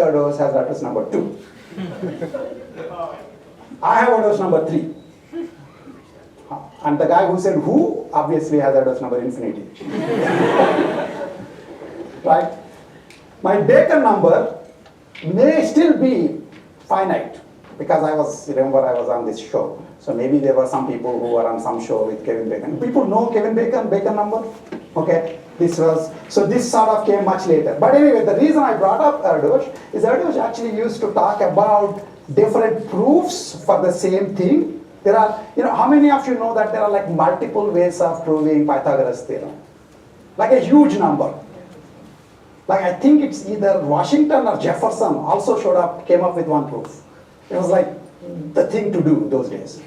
Erdos has address number 2. I have address number 3. And the guy who said who obviously has address number infinity. Right? My Bacon number may still be finite because remember I was on this show. So maybe there were some people who were on some show with Kevin Bacon. People know Kevin Bacon number? Okay, this sort of came much later. But anyway, the reason I brought up Erdos is Erdos actually used to talk about different proofs for the same thing. There are, how many of you know that there are like multiple ways of proving Pythagoras theorem? Like a huge number. Like I think it's either Washington or Jefferson also came up with one proof. It was like the thing to do those days.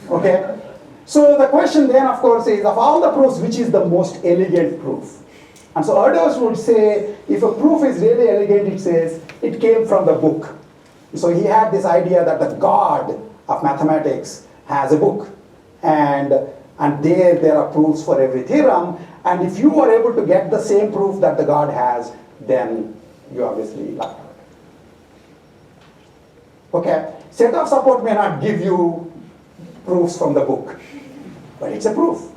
Okay? So the question then, of course, is of all the proofs, which is the most elegant proof? And so Erdos would say, if a proof is really elegant, it says, it came from the book. So he had this idea that the God of mathematics has a book. And there are proofs for every theorem. And if you are able to get the same proof that the God has, then you obviously lucked out. Okay? Set of support may not give you proofs from the book, but it's a proof.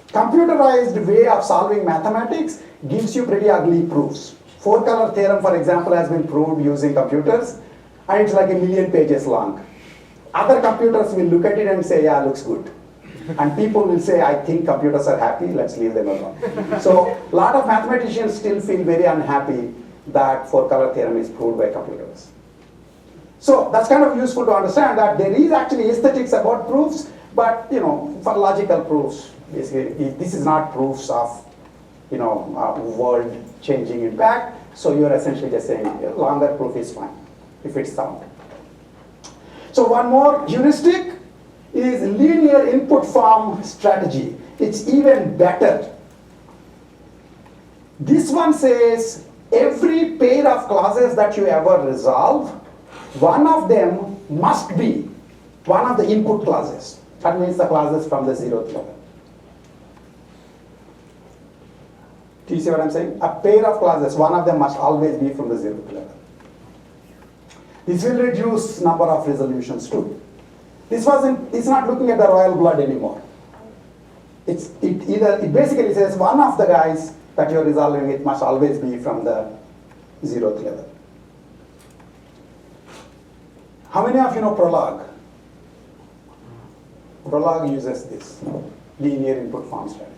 Computerized way of solving mathematics gives you pretty ugly proofs. Four-color theorem, for example, has been proved using computers, and it's like 1,000,000 pages long. Other computers will look at it and say, yeah, looks good. And people will say, I think computers are happy, let's leave them alone. So a lot of mathematicians still feel very unhappy that four-color theorem is proved by computers. So that's kind of useful to understand that there is actually aesthetics about proofs, but for logical proofs, basically, this is not proofs of world-changing impact. So you're essentially just saying a longer proof is fine if it's sound. So one more heuristic is linear input form strategy. It's even better. This one says every pair of clauses that you ever resolve, one of them must be one of the input clauses. That means the clauses from the 0th level. Do you see what I'm saying? A pair of clauses, one of them must always be from the 0th level. This will reduce number of resolutions too. It's not looking at the royal blood anymore. It basically says one of the guys that you're resolving, it must always be from the 0th level. How many of you know Prolog? Prolog uses this linear input form strategy.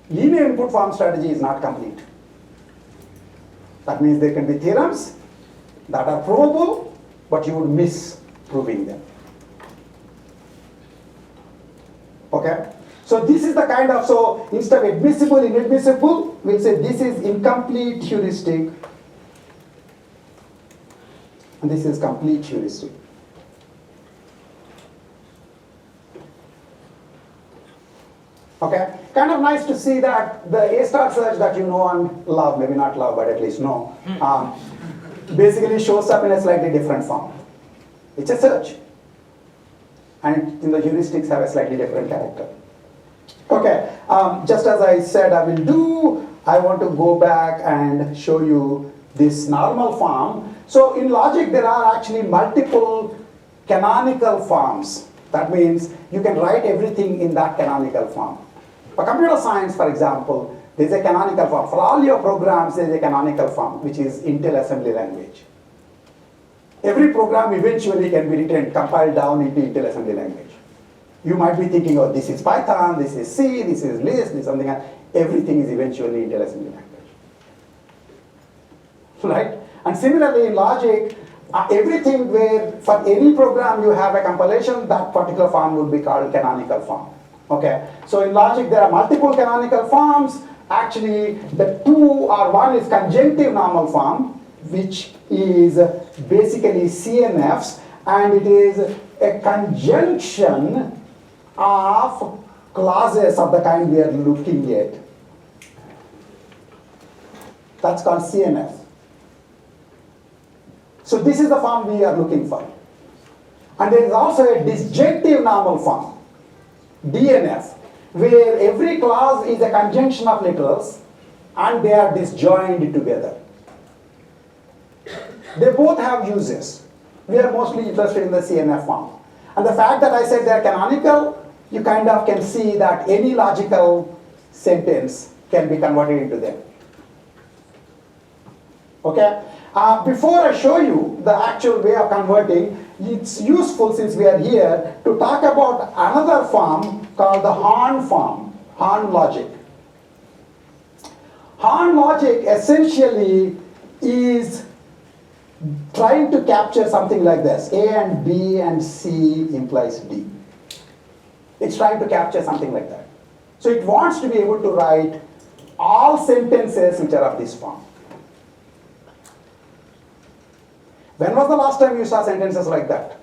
Linear input form strategy is not complete. That means there can be theorems that are provable, but you would miss proving them. Okay? So this is the kind of, so instead of admissible, inadmissible, we'll say this is incomplete heuristic, and this is complete heuristic. Okay? Kind of nice to see that the A-star search that you know and love, maybe not love, but at least know, basically shows up in a slightly different form. It's a search. And the heuristics have a slightly different character. Okay, just as I said I will do, I want to go back and show you this normal form. So in logic, there are actually multiple canonical forms. That means you can write everything in that canonical form. For computer science, for example, there's a canonical form. For all your programs, there's a canonical form, which is Intel assembly language. Every program eventually can be written, compiled down into Intel assembly language. You might be thinking, oh, this is Python, this is C, this is Lisp, this is something else. Everything is eventually Intel assembly language. Right? And similarly in logic, everything where for any program you have a compilation, that particular form would be called canonical form. Okay? So in logic there are multiple canonical forms. Actually the one is conjunctive normal form, which is basically CNFs, and it is a conjunction of clauses of the kind we are looking at. That's called CNF. So this is the form we are looking for. And there is also a disjunctive normal form, DNF, where every clause is a conjunction of literals, and they are disjoined together. They both have uses. We are mostly interested in the CNF form. And the fact that I said they are canonical, you kind of can see that any logical sentence can be converted into them. Okay? Before I show you the actual way of converting, it's useful, since we are here, to talk about another form called the Hahn form, Hahn logic. Hahn logic essentially is trying to capture something like this. A and B and C implies D. It's trying to capture something like that. So it wants to be able to write all sentences which are of this form. When was the last time you saw sentences like that?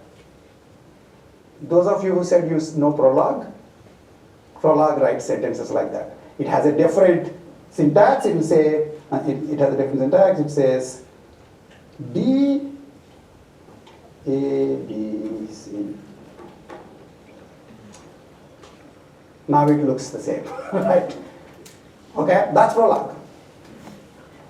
Those of you who said you know Prolog, Prolog writes sentences like that. It has a different syntax. It will say, it has a different syntax. It says D, A, B, C. Now it looks the same, right? Okay, that's Prolog.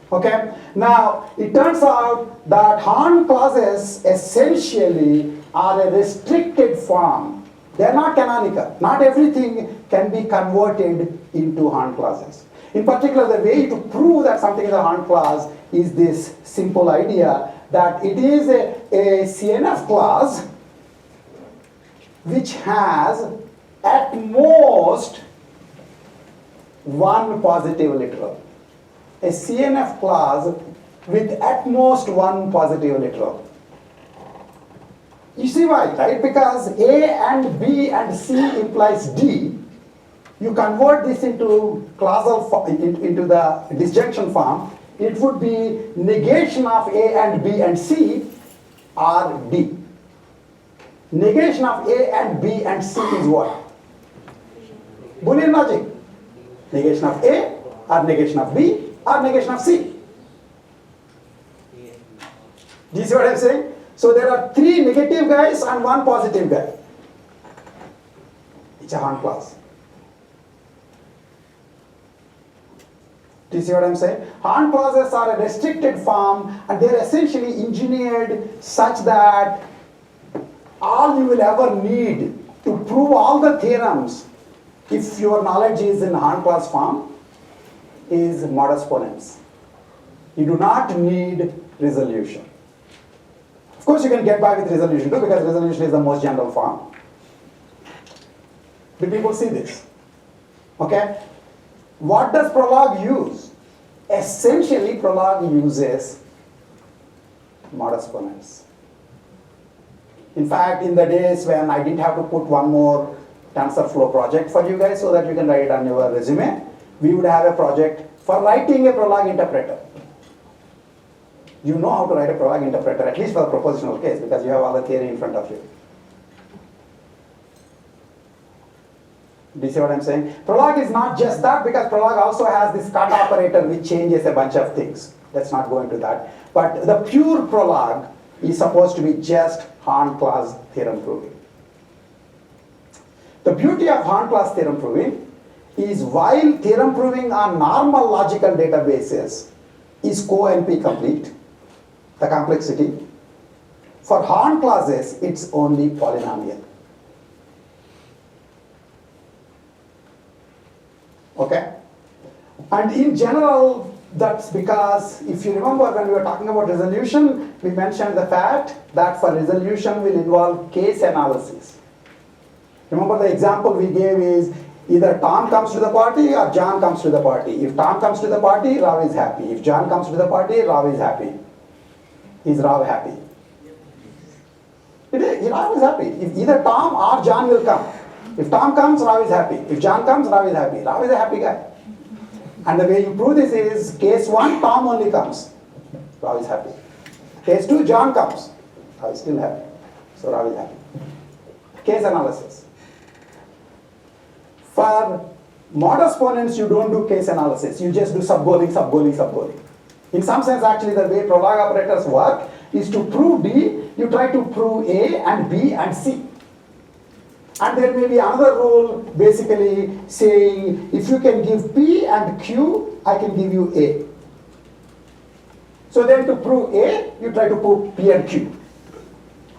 Okay, now it turns out that Hahn clauses essentially are a restricted form. They are not canonical. Not everything can be converted into Hahn clauses. In particular, the way to prove that something is a Hahn clause is this simple idea that it is a CNF clause which has at most one positive literal. A CNF clause with at most one positive literal. You see why, right? Because A and B and C implies D. You convert this into clausal into the disjunction form, it would be negation of A and B and C are D. Negation of A and B and C is what? Boolean logic. Negation of A or negation of B or negation of C. Do you see what I'm saying? So there are three negative guys and one positive guy. It's a Hahn clause. Do you see what I'm saying? Hahn clauses are a restricted form and they're essentially engineered such that all you will ever need to prove all the theorems, if your knowledge is in Hahn clause form, is modus ponens. You do not need resolution. Of course you can get by with resolution too, because resolution is the most general form. Do people see this? Okay? What does Prolog use? Essentially, Prolog uses modus ponens. In fact, in the days when I didn't have to put one more TensorFlow project for you guys so that you can write it on your resume, we would have a project for writing a Prolog interpreter. You know how to write a Prolog interpreter, at least for the propositional case, because you have all the theory in front of you. Do you see what I'm saying? Prolog is not just that, because Prolog also has this cut operator which changes a bunch of things. Let's not go into that. But the pure Prolog is supposed to be just Hahn clause theorem proving. The beauty of Hahn clause theorem proving is while theorem proving on normal logical databases is co-NP complete, the complexity, for Hahn clauses it's only polynomial. Okay? And in general, that's because, if you remember when we were talking about resolution, we mentioned the fact that for resolution will involve case analysis. Remember the example we gave is either Tom comes to the party or John comes to the party. If Tom comes to the party, Rav is happy. If John comes to the party, Rav is happy. Is Rav happy? Rav is happy. If either Tom or John will come. If Tom comes, Rav is happy. If John comes, Rav is happy. Rav is a happy guy. And the way you prove this is, case 1, Tom only comes. Rav is happy. Case 2, John comes. Rav is still happy. So Rav is happy. Case analysis. For modus ponens, you don't do case analysis. You just do subgoaling, subgoaling, subgoaling. In some sense, actually, the way Prolog operators work is to prove D, you try to prove A and B and C. And there may be another rule basically saying if you can give P and Q, I can give you A. So then to prove A, you try to prove P and Q.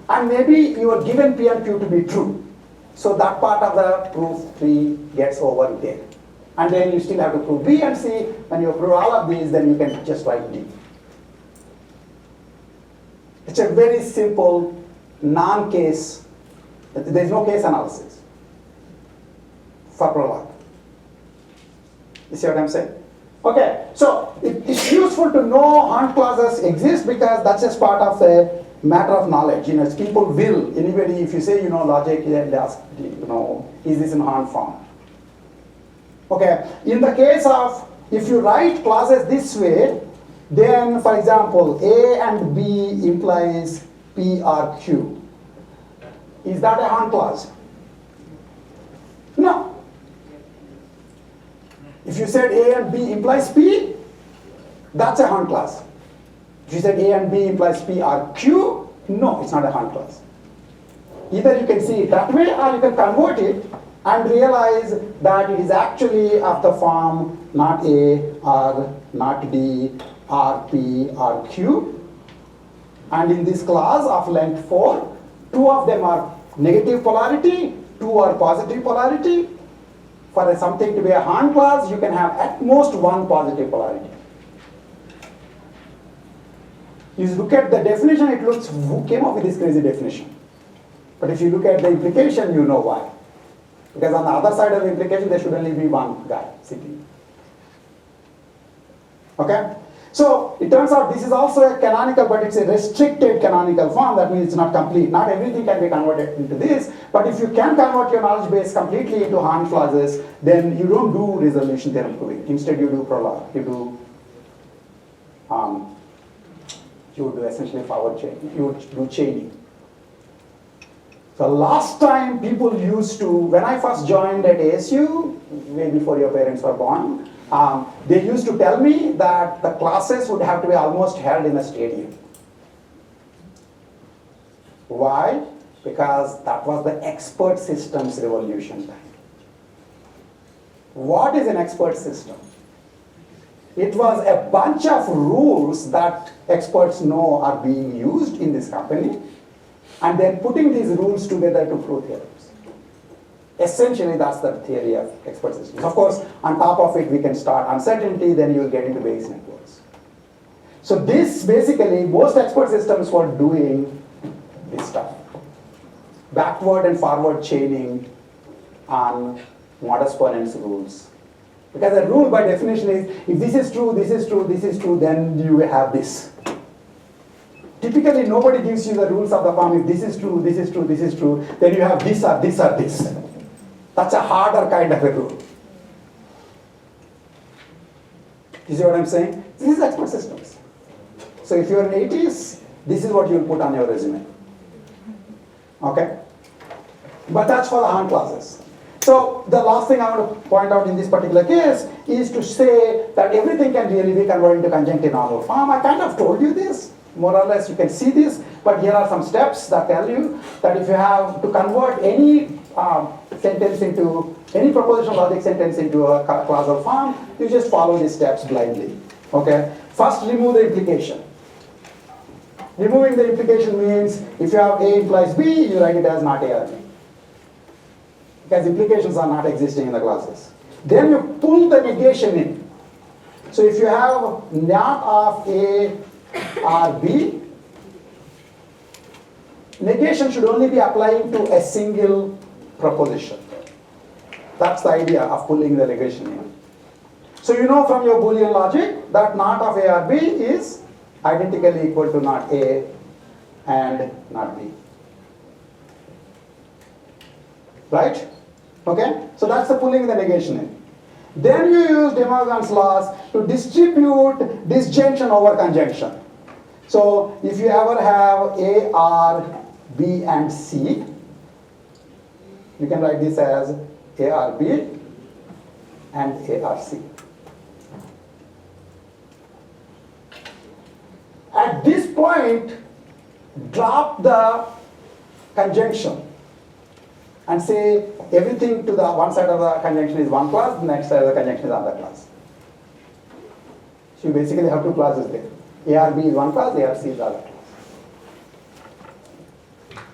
And maybe you are given P and Q to be true. So that part of the proof tree gets over there. And then you still have to prove B and C. When you prove all of these, then you can just write D. It's a very simple, non-case, there is no case analysis for Prolog. You see what I'm saying? Okay, so it's useful to know Hahn clauses exist because that's just part of a matter of knowledge. People will, anybody, if you say, logic, then they ask, is this in Hahn form? Okay, in the case of, if you write clauses this way, then, for example, A and B implies P or Q. Is that a Hahn clause? No. If you said A and B implies P, that's a Hahn clause. If you said A and B implies P or Q, no, it's not a Hahn clause. Either you can see it that way or you can convert it and realize that it is actually of the form not A or not D or P or Q. And in this clause of length 4, 2 of them are negative polarity, 2 are positive polarity. For something to be a Hahn clause, you can have at most 1 positive polarity. You look at the definition, it looks, who came up with this crazy definition? But if you look at the implication, you know why. Because on the other side of the implication, there should only be one guy sitting. Okay? So it turns out this is also a canonical, but it's a restricted canonical form. That means it's not complete. Not everything can be converted into this. But if you can convert your knowledge base completely into Hahn clauses, then you don't do resolution theorem proving. Instead, you do Prolog. You do essentially forward chaining. You do chaining. So last time people used to, when I first joined at ASU, way before your parents were born, they used to tell me that the classes would have to be almost held in a stadium. Why? Because that was the expert systems revolution time. What is an expert system? It was a bunch of rules that experts know are being used in this company, and then putting these rules together to prove theorems. Essentially, that's the theory of expert systems. Of course, on top of it, we can start uncertainty, then you will get into Bayes networks. So this, basically, most expert systems were doing this stuff. Backward and forward chaining on modus ponens rules. Because a rule by definition is, if this is true, this is true, this is true, then you have this. Typically, nobody gives you the rules of the form, if this is true, this is true, this is true, then you have this or this or this. That's a harder kind of a rule. You see what I'm saying? This is expert systems. So if you're in 80s, this is what you'll put on your resume. Okay? But that's for the Hahn clauses. So the last thing I want to point out in this particular case is to say that everything can really be converted into conjunctive normal form. I kind of told you this. More or less you can see this, but here are some steps that tell you that if you have to convert any sentence into, any propositional logic sentence into a clausal form, you just follow these steps blindly. Okay? First, remove the implication. Removing the implication means if you have A implies B, you write it as not A or B. Because implications are not existing in the clauses. Then you pull the negation in. So if you have not of A or B, negation should only be applying to a single proposition. That's the idea of pulling the negation in. So you know from your Boolean logic that not of A or B is identically equal to not A and not B. Right? Okay? So that's the pulling the negation in. Then you use De Morgan's laws to distribute disjunction over conjunction. So if you ever have A, R, B, and C, you can write this as A, R, B and A, R, C. At this point, drop the conjunction and say everything to the one side of the conjunction is one class, the next side of the conjunction is other class. So you basically have two classes there. ARB is one class, ARC is the other class.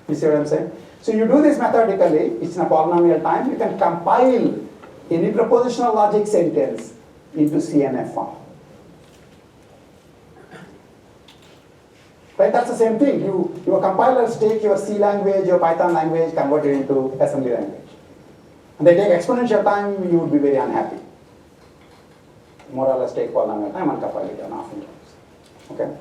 You see what I'm saying? So you do this methodically, it's in a polynomial time, you can compile any propositional logic sentence into CNF form. Right, that's the same thing. Your compilers take your C language, your Python language, convert it into assembly language. And they take exponential time, you would be very unhappy. More or less take polynomial time and compile it on often times. Okay?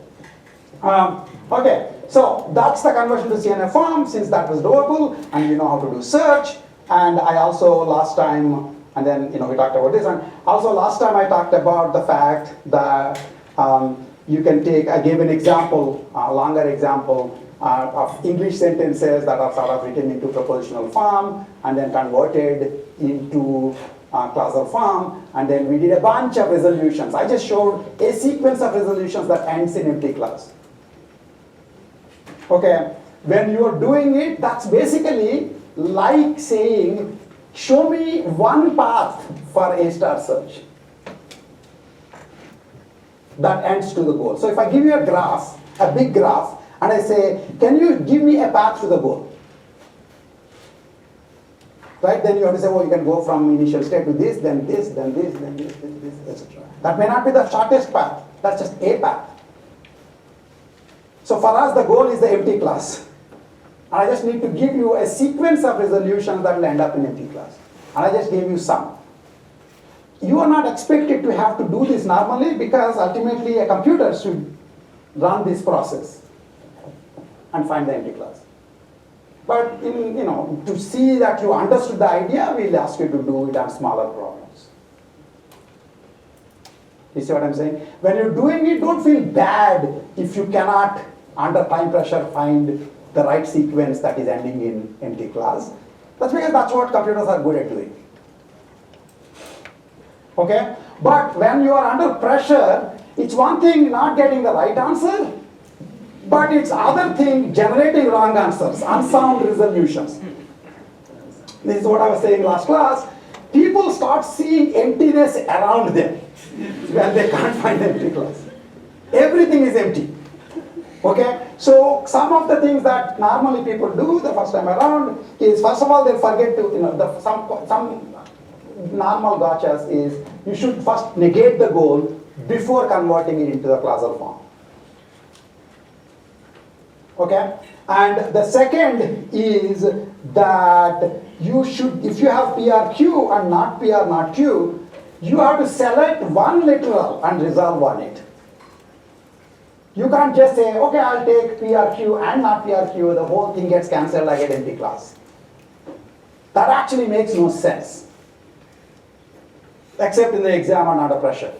Okay, so that's the conversion to CNF form, since that was doable, and you know how to do search. And I also last time, and then we talked about this, and also last time I talked about the fact that you can take, I gave an example, a longer example of English sentences that are sort of written into propositional form and then converted into clausal form, and then we did a bunch of resolutions. I just showed a sequence of resolutions that ends in empty clause. Okay, when you are doing it, that's basically like saying, show me one path for A star search that ends to the goal. So if I give you a graph, a big graph, and I say, can you give me a path to the goal? Right, then you have to say, you can go from initial state to this, then this, then this, then this, etc. That may not be the shortest path, that's just a path. So for us, the goal is the empty class. And I just need to give you a sequence of resolutions that will end up in empty class. And I just gave you some. You are not expected to have to do this normally, because ultimately a computer should run this process and find the empty class. But to see that you understood the idea, we'll ask you to do it on smaller problems. You see what I'm saying? When you're doing it, don't feel bad if you cannot, under time pressure, find the right sequence that is ending in empty class. That's because that's what computers are good at doing. Okay? But when you are under pressure, it's one thing not getting the right answer, but it's other thing generating wrong answers, unsound resolutions. This is what I was saying last class. People start seeing emptiness around them when they can't find the empty class. Everything is empty. Okay? So some of the things that normally people do the first time around is, first of all, they forget to, some normal gotchas is, you should first negate the goal before converting it into the clausal form. Okay? And the second is that you should, if you have PRQ and not PR not Q, you have to select one literal and resolve on it. You can't just say, okay, I'll take PRQ and not PRQ, the whole thing gets cancelled, I get empty class. That actually makes no sense. Except in the exam or under pressure.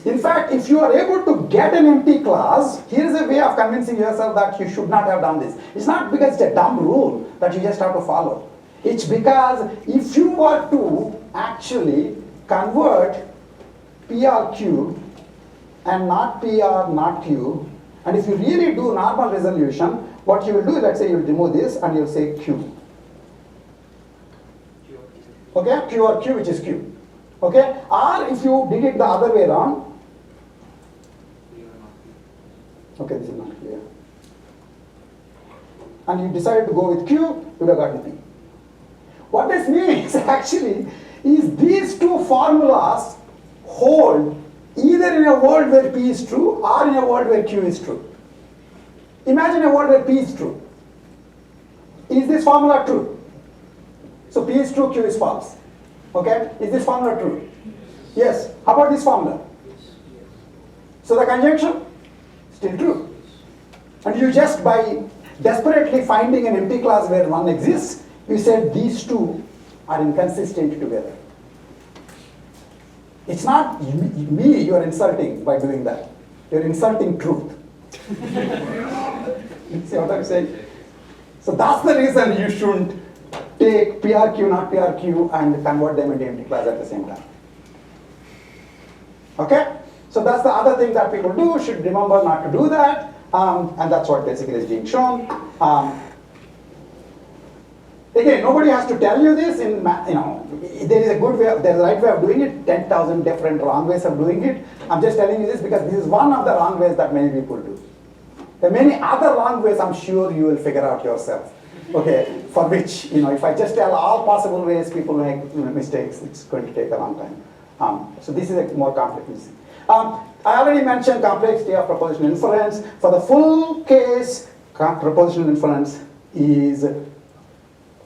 In fact, if you are able to get an empty class, here is a way of convincing yourself that you should not have done this. It's not because it's a dumb rule that you just have to follow. It's because if you were to actually convert PRQ and not PR, not Q, and if you really do normal resolution, what you will do, let's say you'll remove this and you'll say Q. Okay, Q or Q, which is Q. Okay, or if you did it the other way around, okay, this is not clear, and you decided to go with Q, you would have gotten P. What this means actually is these two formulas hold either in a world where P is true or in a world where Q is true. Imagine a world where P is true. Is this formula true? So P is true, Q is false. Okay? Is this formula true? Yes. How about this formula? So the conjunction? Still true. And you just by desperately finding an empty class where one exists, you said these two are inconsistent together. It's not me you are insulting by doing that. You're insulting truth. See what I'm saying? So that's the reason you shouldn't take PRQ, not PRQ, and convert them into empty class at the same time. Okay? So that's the other thing that people do, should remember not to do that, and that's what basically is being shown. Again, nobody has to tell you this. There is a good way, there is a right way of doing it. 10,000 different wrong ways of doing it. I'm just telling you this because this is one of the wrong ways that many people do. There are many other wrong ways. I'm sure you will figure out yourself. Okay, for which if I just tell all possible ways people make mistakes, it's going to take a long time. So this is a more complex thing. I already mentioned complexity of propositional inference. For the full case, propositional inference is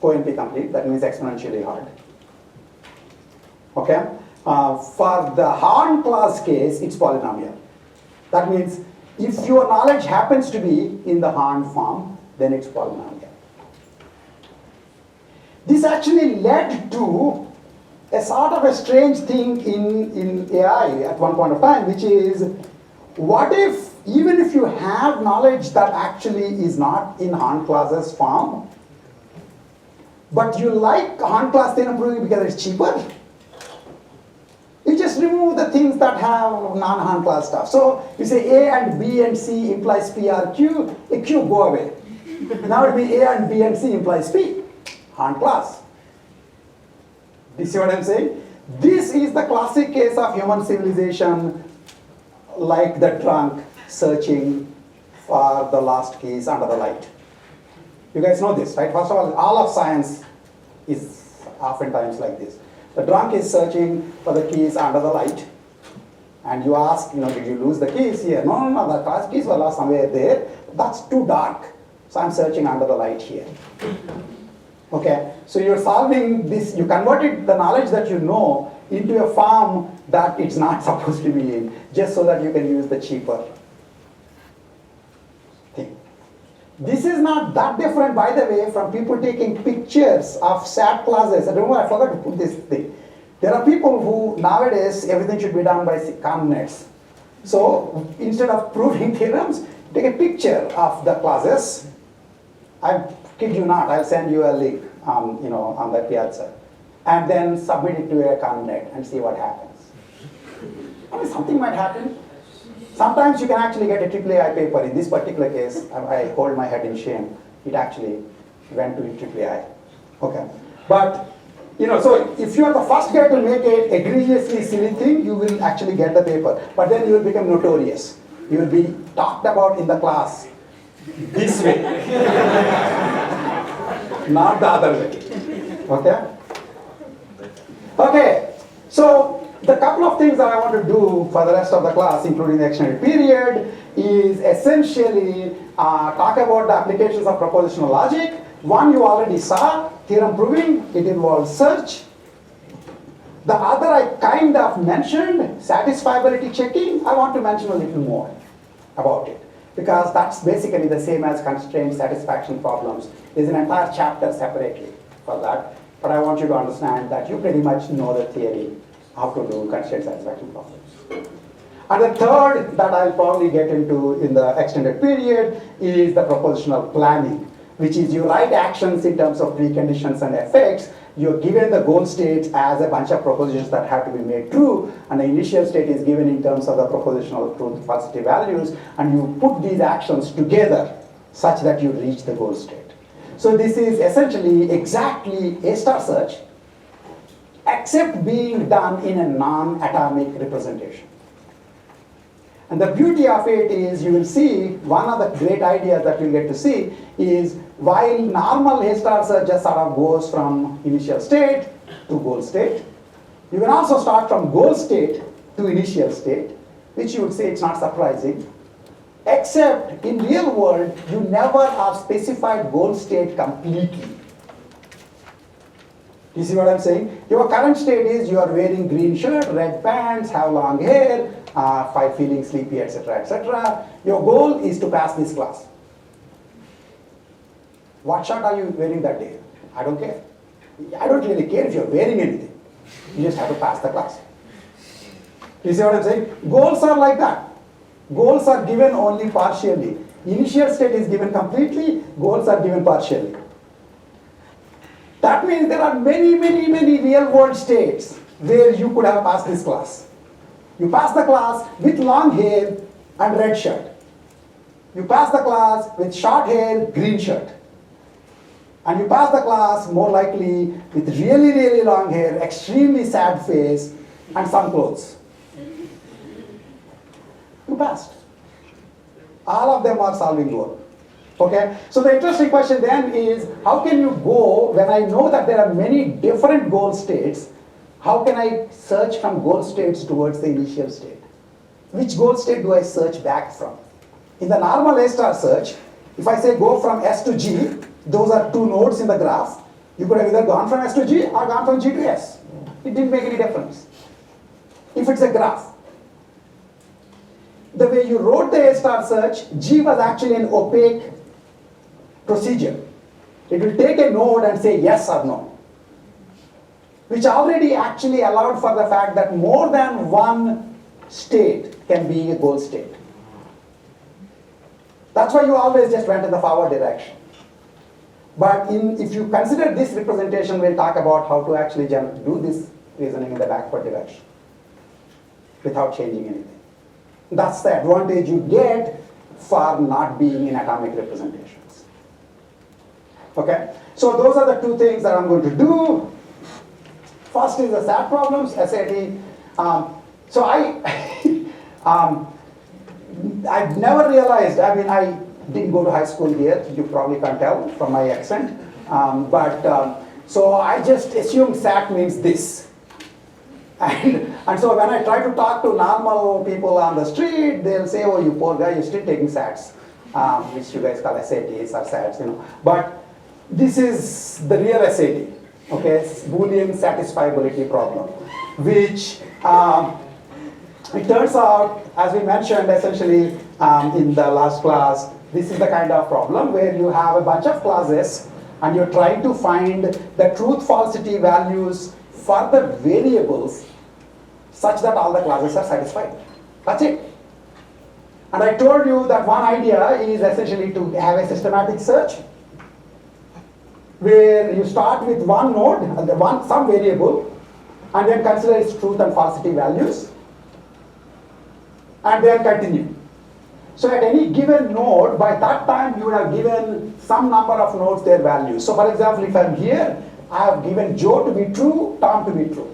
co-NP complete. That means exponentially hard. Okay. For the Horn class case, it's polynomial. That means if your knowledge happens to be in the Horn form, then it's polynomial. This actually led to a sort of a strange thing in AI at one point of time, which is, what if, even if you have knowledge that actually is not in Horn class's form, but you like Horn class theorem proving because it's cheaper, you just remove the things that have non-Horn class stuff. So you say A and B and C implies P or Q, a Q go away. Now it will be A and B and C implies P, Horn class. Do you see what I'm saying? This is the classic case of human civilization, like the drunk searching for the lost keys under the light. You guys know this, right? First of all of science is oftentimes like this. The drunk is searching for the keys under the light, and you ask, did you lose the keys here? No, the keys were lost somewhere there. That's too dark, so I'm searching under the light here. Okay, so you're solving this, you converted the knowledge that you know into a form that it's not supposed to be in, just so that you can use the cheaper thing. This is not that different, by the way, from people taking pictures of SAT classes. I forgot to put this thing. There are people who, nowadays, everything should be done by ConvNets. So, instead of proving theorems, take a picture of the classes. I kid you not, I'll send you a link on the Piazza, and then submit it to a ConvNet and see what happens. Something might happen. Sometimes you can actually get a AAA paper. In this particular case, I hold my head in shame. It actually went to AAA. Okay, but so if you are the first guy to make an egregiously silly thing, you will actually get the paper. But then you will become notorious. You will be talked about in the class this way, not the other way. Okay? Okay, so the couple of things that I want to do for the rest of the class, including the extended period, is essentially talk about the applications of propositional logic. One you already saw, theorem proving, it involves search. The other I kind of mentioned, satisfiability checking. I want to mention a little more about it, because that's basically the same as constraint satisfaction problems. There's an entire chapter separately for that, but I want you to understand that you pretty much know the theory, how to do constraint satisfaction problems. And the third that I'll probably get into in the extended period is the propositional planning, which is you write actions in terms of preconditions and effects. You're given the goal states as a bunch of propositions that have to be made true, and the initial state is given in terms of the propositional truth falsity values, and you put these actions together such that you reach the goal state. So this is essentially exactly A star search, except being done in a non-atomic representation. And the beauty of it is, you will see, one of the great ideas that you'll get to see is, while normal A star search just sort of goes from initial state to goal state, you can also start from goal state to initial state, which you would say it's not surprising, except in real world, you never are specified goal state completely. You see what I'm saying? Your current state is you are wearing green shirt, red pants, have long hair, feeling sleepy, etc., etc. Your goal is to pass this class. What shirt are you wearing that day? I don't care. I don't really care if you're wearing anything. You just have to pass the class. You see what I'm saying? Goals are like that. Goals are given only partially. Initial state is given completely, goals are given partially. That means there are many, many, many real world states where you could have passed this class. You pass the class with long hair and red shirt. You pass the class with short hair, green shirt. And you pass the class more likely with really, really long hair, extremely sad face, and some clothes. You passed. All of them are solving goal. Okay? So the interesting question then is, how can you go, when I know that there are many different goal states, how can I search from goal states towards the initial state? Which goal state do I search back from? In the normal A-star search, if I say go from S to G, those are two nodes in the graph. You could have either gone from S to G or gone from G to S. It didn't make any difference. If it's a graph. The way you wrote the A-star search, G was actually an opaque procedure. It will take a node and say yes or no, which already actually allowed for the fact that more than one state can be a goal state. That's why you always just went in the forward direction. But if you consider this representation, we'll talk about how to actually do this reasoning in the backward direction without changing anything. That's the advantage you get for not being in atomic representations. Okay? So those are the two things that I'm going to do. First is the SAT problems, SAT. So I've never realized, I didn't go to high school here, you probably can't tell from my accent. So I just assumed SAT means this. And so when I try to talk to normal people on the street, they'll say, oh, you poor guy, you're still taking SATs, which you guys call SATs or SATs, But this is the real SAT, okay? Boolean satisfiability problem, which it turns out, as we mentioned essentially in the last class, this is the kind of problem where you have a bunch of clauses and you're trying to find the truth falsity values for the variables such that all the clauses are satisfied. That's it. And I told you that one idea is essentially to have a systematic search where you start with one node, some variable, and then consider its truth and falsity values, and then continue. So at any given node, by that time you would have given some number of nodes their values. So for example, if I'm here, I have given Joe to be true, Tom to be true.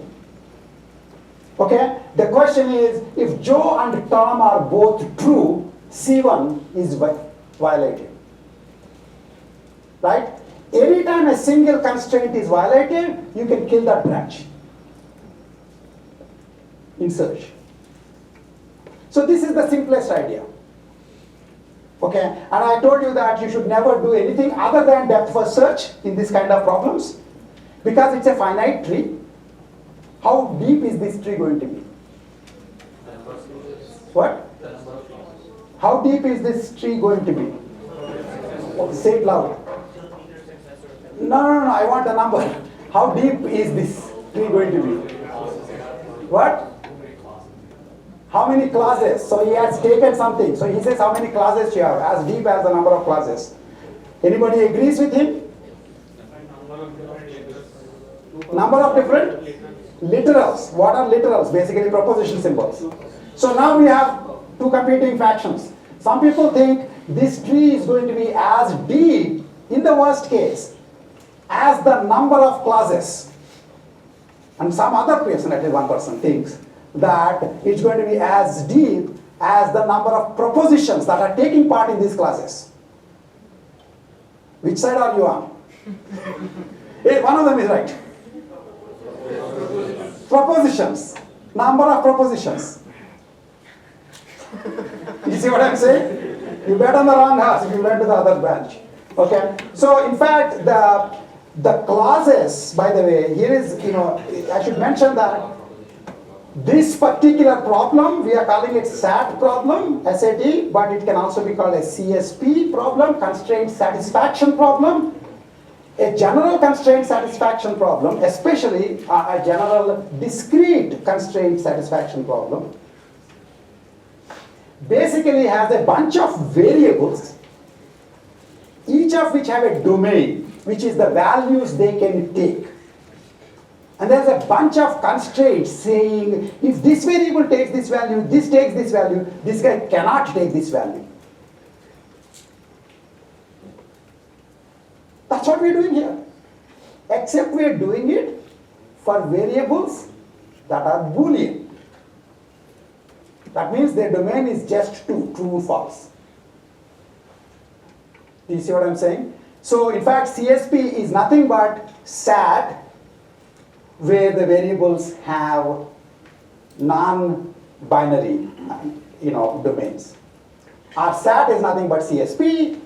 Okay? The question is, if Joe and Tom are both true, C1 is violated. Right? Anytime a single constraint is violated, you can kill that branch in search. So this is the simplest idea. Okay? And I told you that you should never do anything other than depth first search in this kind of problems, because it's a finite tree. How deep is this tree going to be? What? How deep is this tree going to be? Oh, say it loud. No, I want a number. How deep is this tree going to be? What? How many clauses? So he has taken something. So he says how many clauses you have, as deep as the number of clauses. Anybody agrees with him? Number of different literals. What are literals? Basically proposition symbols. So now we have two competing factions. Some people think this tree is going to be as deep, in the worst case, as the number of clauses. And some other person, at least one person, thinks that it's going to be as deep as the number of propositions that are taking part in these classes. Which side are you on? Hey, one of them is right. Propositions. Number of propositions. You see what I'm saying? You bet on the wrong horse if you went to the other branch. Okay? So in fact, the clauses, by the way, here is, I should mention that this particular problem, we are calling it SAT problem, SAT, but it can also be called a CSP problem, constraint satisfaction problem, a general constraint satisfaction problem, especially a general discrete constraint satisfaction problem, basically has a bunch of variables, each of which have a domain, which is the values they can take. And there's a bunch of constraints saying, if this variable takes this value, this takes this value, this guy cannot take this value. That's what we're doing here. Except we're doing it for variables that are Boolean. That means their domain is just true or false. Do you see what I'm saying? So in fact, CSP is nothing but SAT where the variables have non-binary, domains. Our SAT is nothing but CSP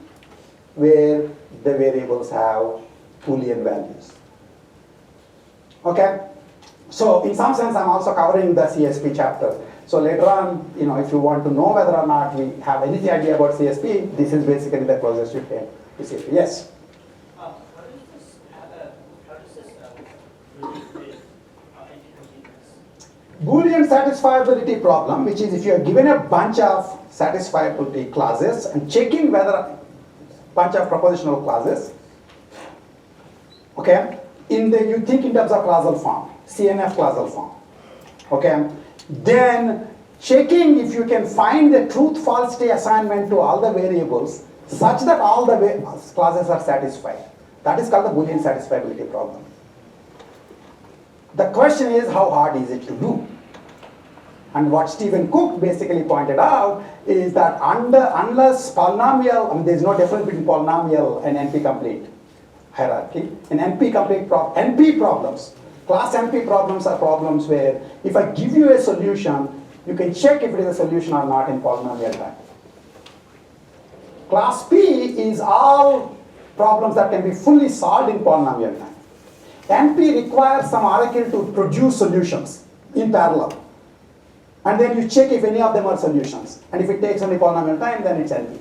where the variables have Boolean values. Okay? So in some sense, I'm also covering the CSP chapter. So later on, if you want to know whether or not we have any idea about CSP, this is basically the closest you can to CSP. Yes? How does this relate with anti-completeness? Boolean satisfiability problem, which is if you are given a bunch of satisfiability clauses and checking whether bunch of propositional clauses, okay, you think in terms of clausal form, CNF clausal form, okay, then checking if you can find the truth-false assignment to all the variables such that all the clauses are satisfied. That is called the Boolean satisfiability problem. The question is, how hard is it to do? And what Stephen Cook basically pointed out is that unless polynomial, there is no difference between polynomial and NP-complete hierarchy. In NP problems, class NP problems are problems where if I give you a solution, you can check if it is a solution or not in polynomial time. Class P is all problems that can be fully solved in polynomial time. NP requires some oracle to produce solutions in parallel. And then you check if any of them are solutions. And if it takes only polynomial time, then it's NP.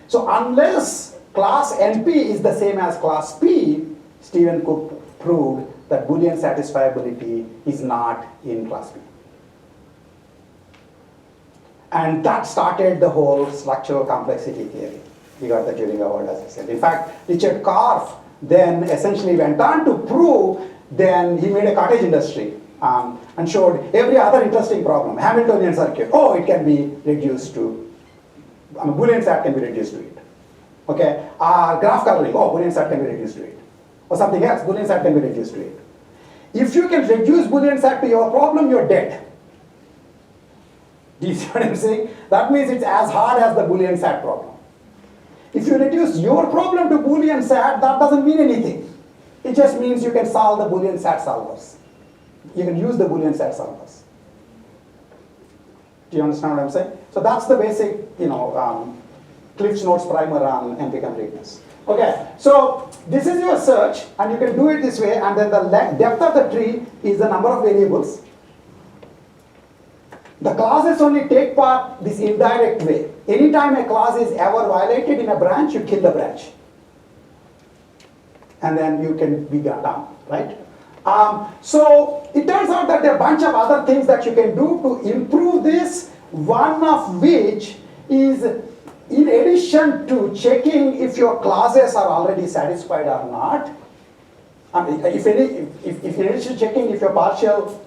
So unless class NP is the same as class P, Stephen Cook proved that Boolean satisfiability is not in class P. And that started the whole structural complexity theory. We got the Turing Award, as I said. In fact, Richard Karp then essentially went on to prove, then he made a cottage industry and showed every other interesting problem. Hamiltonian circuit, it can be reduced to, Boolean SAT can be reduced to it. Okay, graph coloring, Boolean SAT can be reduced to it. Or something else, Boolean SAT can be reduced to it. If you can reduce Boolean SAT to your problem, you're dead. Do you see what I'm saying? That means it's as hard as the Boolean SAT problem. If you reduce your problem to Boolean SAT, that doesn't mean anything. It just means you can solve the Boolean SAT solvers. You can use the Boolean SAT solvers. Do you understand what I'm saying? So that's the basic, Cliff's Notes primer on NP completeness. Okay, so this is your search, and you can do it this way, and then the depth of the tree is the number of variables. The clauses only take part this indirect way. Anytime a clause is ever violated in a branch, you kill the branch. And then you can be done, right? So it turns out that there are a bunch of other things that you can do to improve this, one of which is, in addition to checking if your clauses are already satisfied or not, if in addition to checking if your partial